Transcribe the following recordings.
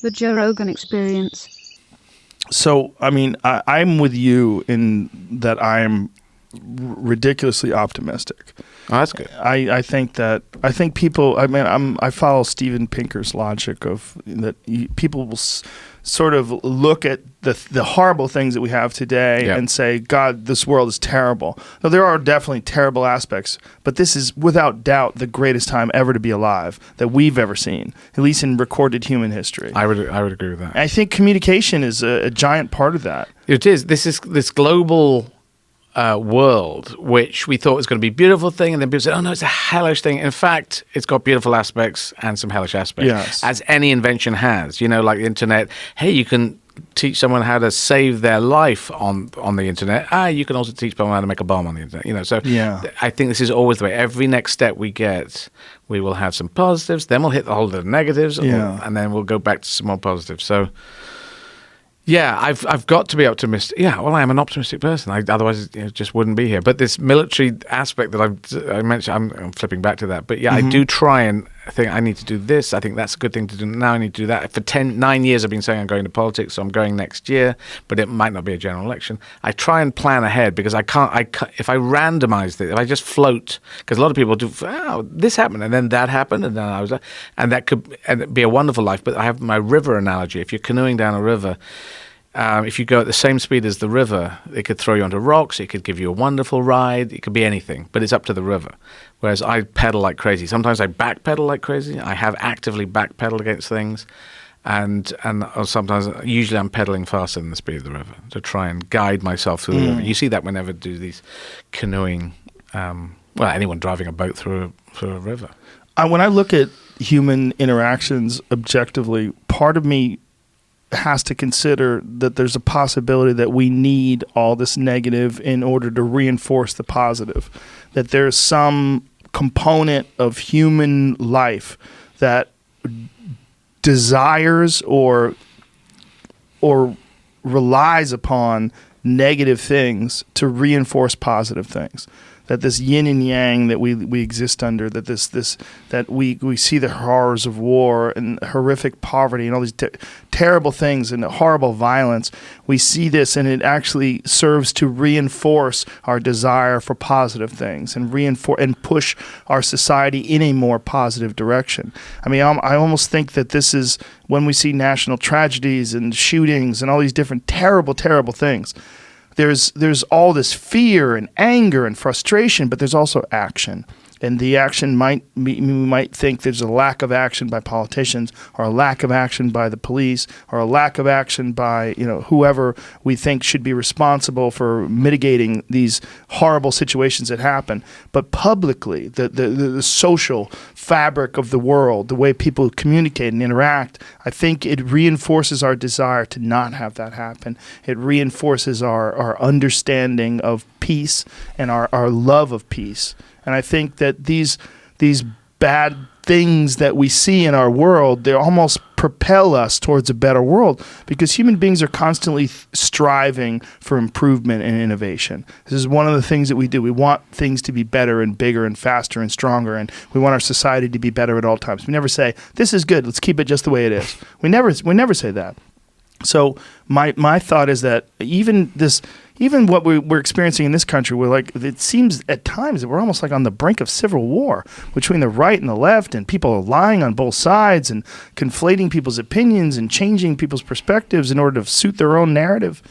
The Joe Rogan Experience. So, I mean, I'm with you in that I'm ridiculously optimistic. Oh, that's good. I think people. I mean, I follow Steven Pinker's logic of that people will sort of look at the horrible things that we have today and say, God, this world is terrible. Now, there are definitely terrible aspects, but this is without doubt the greatest time ever to be alive that we've ever seen, at least in recorded human history. I would agree with that. I think communication is a giant part of that. It is. This global world, which we thought was going to be a beautiful thing, and then people said, oh no, it's a hellish thing. In fact, it's got beautiful aspects and some hellish aspects, as any invention has. You know, like the internet, hey, you can teach someone how to save their life on the internet. You can also teach someone how to make a bomb on the internet. You know, so I think this is always the way. Every next step we get, we will have some positives, then we'll hit the whole of the negatives, and then we'll go back to some more positives. So yeah, I've got to be optimistic. Yeah, well, I am an optimistic person. Otherwise, just wouldn't be here. But this military aspect that I mentioned, I'm flipping back to that. But yeah, I do try and think I need to do this. I think that's a good thing to do. Now I need to do that. For 9 years, I've been saying I'm going to politics, so I'm going next year. But it might not be a general election. I try and plan ahead because I can't. If I randomize it, if I just float, because a lot of people do. Oh, this happened, and then that happened, and then I was, and that could be a wonderful life. But I have my river analogy. If you're canoeing down a river. If you go at the same speed as the river, it could throw you onto rocks, it could give you a wonderful ride, it could be anything, but it's up to the river. Whereas I pedal like crazy. Sometimes I backpedal like crazy. I have actively backpedaled against things. And sometimes, usually I'm pedaling faster than the speed of the river to try and guide myself through the river. You see that whenever I do these canoeing, anyone driving a boat through a river. When I look at human interactions objectively, part of me has to consider that there's a possibility that we need all this negative in order to reinforce the positive, that there's some component of human life that desires or relies upon negative things to reinforce positive things. That this yin and yang that we exist under, that we see the horrors of war and horrific poverty and all these terrible things and horrible violence, we see this and it actually serves to reinforce our desire for positive things and reinforce and push our society in a more positive direction. I mean, I almost think that this is when we see national tragedies and shootings and all these different terrible, terrible things. There's all this fear and anger and frustration, but there's also action. And the action we might think there's a lack of action by politicians or a lack of action by the police or a lack of action by whoever we think should be responsible for mitigating these horrible situations that happen. But publicly, the social fabric of the world, the way people communicate and interact, I think it reinforces our desire to not have that happen. It reinforces our understanding of peace and our love of peace. And I think that these bad things that we see in our world, they almost propel us towards a better world because human beings are constantly striving for improvement and innovation. This is one of the things that we do. We want things to be better and bigger and faster and stronger, and we want our society to be better at all times. We never say, this is good, let's keep it just the way it is. We never say that. So my thought is that even what we're experiencing in this country, it seems at times that we're almost like on the brink of civil war between the right and the left, and people are lying on both sides and conflating people's opinions and changing people's perspectives in order to suit their own narrative.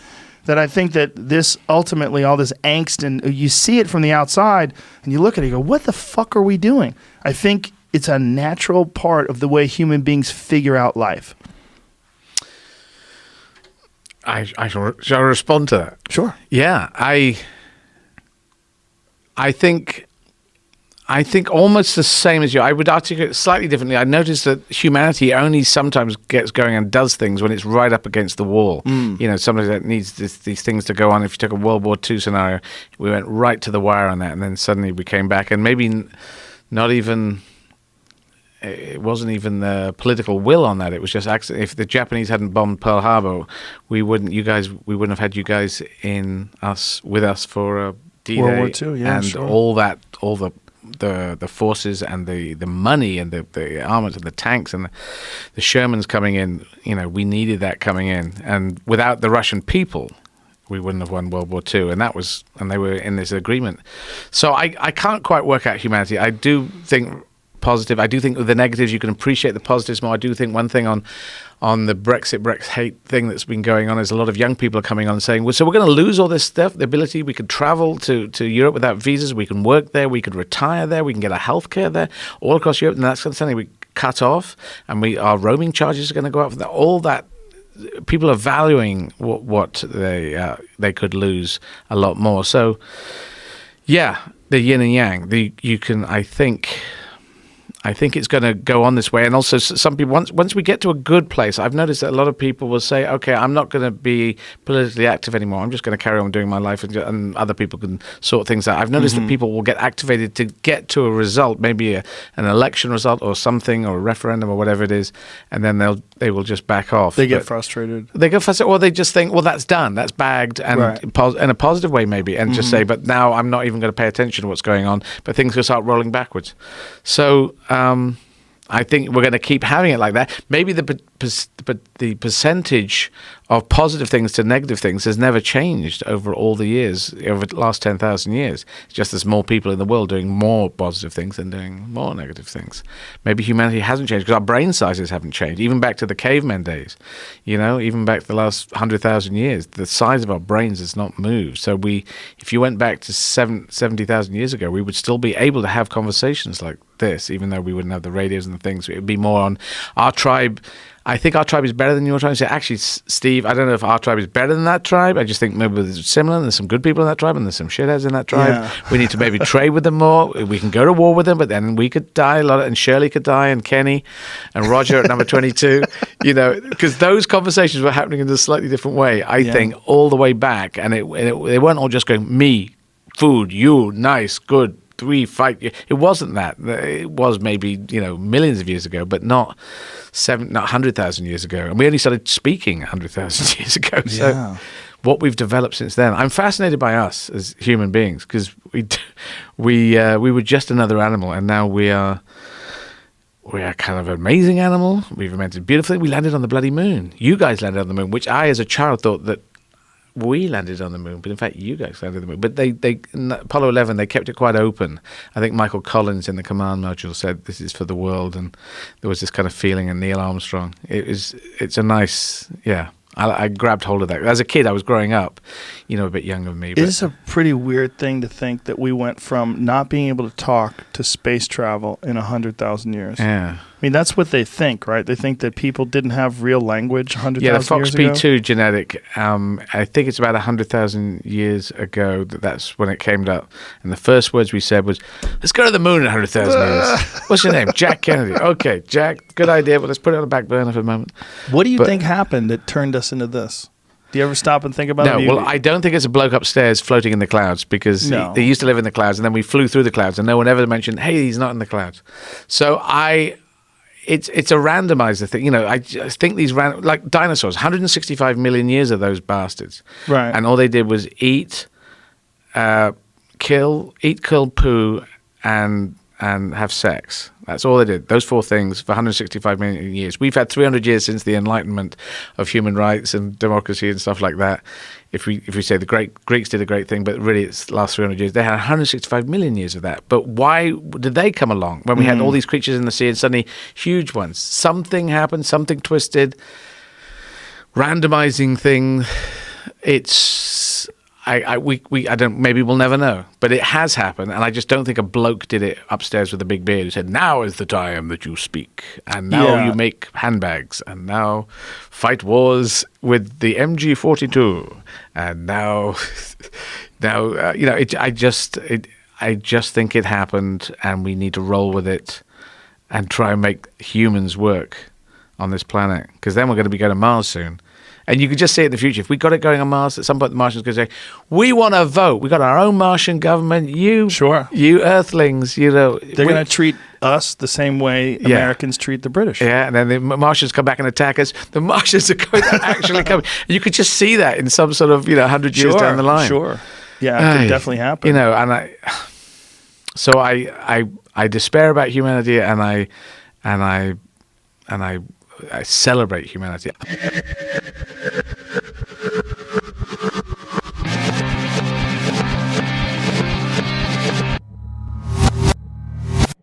That I think that this ultimately, all this angst, and you see it from the outside, and you look at it and you go, what the fuck are we doing? I think it's a natural part of the way human beings figure out life. I shall respond to that. Sure. Yeah, I think almost the same as you. I would articulate it slightly differently. I noticed that humanity only sometimes gets going and does things when it's right up against the wall. Somebody that needs these things to go on. If you took a World War II scenario, we went right to the wire on that, and then suddenly we came back, and maybe not even. It wasn't even the political will on that. It was just accident. If the Japanese hadn't bombed Pearl Harbor, we wouldn't have had you guys with us for D-Day World War II, yeah, and sure. all the the forces and the money and the armaments and the tanks and the Shermans coming in. We needed that coming in, and without the Russian people, we wouldn't have won World War II. And they were in this agreement. So I can't quite work out humanity. I do think positive. I do think with the negatives you can appreciate the positives more. I do think one thing on the Brexit hate thing that's been going on is a lot of young people are coming on and saying, well, so we're going to lose all this stuff, the ability, we could travel to Europe without visas, we can work there, we could retire there, we can get our healthcare there, all across Europe, and that's something we cut off, and our roaming charges are going to go up. All that, people are valuing what they could lose a lot more. So, yeah, the yin and yang. I think it's going to go on this way. And also some people, once we get to a good place, I've noticed that a lot of people will say, okay, I'm not going to be politically active anymore. I'm just going to carry on doing my life, and other people can sort things out. I've noticed that people will get activated to get to a result, maybe an election result or something, or a referendum or whatever it is, and then they will just back off. They get frustrated. Or they just think, well, that's done, that's bagged, and in a positive way maybe, and just say, but now I'm not even going to pay attention to what's going on, but things will start rolling backwards. So I think we're going to keep having it like that. Maybe the percentage of positive things to negative things has never changed over all the years, over the last 10,000 years. It's just there's more people in the world doing more positive things than doing more negative things. Maybe humanity hasn't changed because our brain sizes haven't changed. Even back to the cavemen days, even back to the last 100,000 years, the size of our brains has not moved. So if you went back to 70,000 years ago, we would still be able to have conversations like this, even though we wouldn't have the radios and the things. It would be more on our tribe. I think our tribe is better than your tribe. So actually, Steve, I don't know if our tribe is better than that tribe. I just think maybe it's similar. There's some good people in that tribe, and there's some shitheads in that tribe. Yeah. We need to maybe trade with them more. We can go to war with them, but then we could die a lot, and Shirley could die, and Kenny, and Roger at number 22. Because those conversations were happening in a slightly different way. I think all the way back, and they weren't all just going me, food, you, nice, good. We fight. It wasn't that. It was maybe millions of years ago, but not 100,000 years ago. And we only started speaking 100,000 years ago. So what we've developed since then, I'm fascinated by us as human beings, because we were just another animal, and now we are kind of an amazing animal. We've invented beautifully. We landed on the bloody moon. You guys landed on the moon, which I, as a child, thought that we landed on the moon, but in fact, you guys landed on the moon. But they in Apollo 11, they kept it quite open. I think Michael Collins in the command module said, "This is for the world," and there was this kind of feeling. And Neil Armstrong, it's a nice, I grabbed hold of that. As a kid, I was growing up, a bit younger than me. But it's a pretty weird thing to think that we went from not being able to talk to space travel in 100,000 years. Yeah. I mean, that's what they think, right? They think that people didn't have real language 100,000 years ago. Yeah, the FOXP2 genetic, I think it's about 100,000 years ago that's when it came up. And the first words we said was, let's go to the moon in 100,000 years. What's your name? Jack Kennedy. Okay, Jack, good idea, but let's put it on the back burner for a moment. What do you think happened that turned us into this? Do you ever stop and think about it? No, well, I don't think it's a bloke upstairs floating in the clouds, because they used to live in the clouds, and then we flew through the clouds, and no one ever mentioned, hey, he's not in the clouds. So it's a randomizer thing. I think these like dinosaurs, 165 million years of those bastards. Right. And all they did was eat, kill, poo, and have sex. That's all they did. Those four things for 165 million years. We've had 300 years since the Enlightenment of human rights and democracy and stuff like that. If we say the Greeks did a great thing, but really it's the last 300 years. They had 165 million years of that. But why did they come along when we had all these creatures in the sea and suddenly huge ones? Something happened, something twisted, randomizing thing. I don't. Maybe we'll never know, but it has happened, and I just don't think a bloke did it upstairs with a big beard who said, "Now is the time that you speak, and now you make handbags, and now fight wars with the MG42, and now, I just think it happened, and we need to roll with it, and try and make humans work on this planet, because then we're going to be going to Mars soon." And you could just see it in the future. If we got it going on Mars, at some point the Martians could say, we want to vote. We got our own Martian government. You Earthlings, They're going to treat us the same way Americans treat the British. Yeah, and then the Martians come back and attack us. The Martians are going to actually come. You could just see that in some sort of, 100 years down the line. Sure. Yeah, it could definitely happen. And So I despair about humanity, and I celebrate humanity.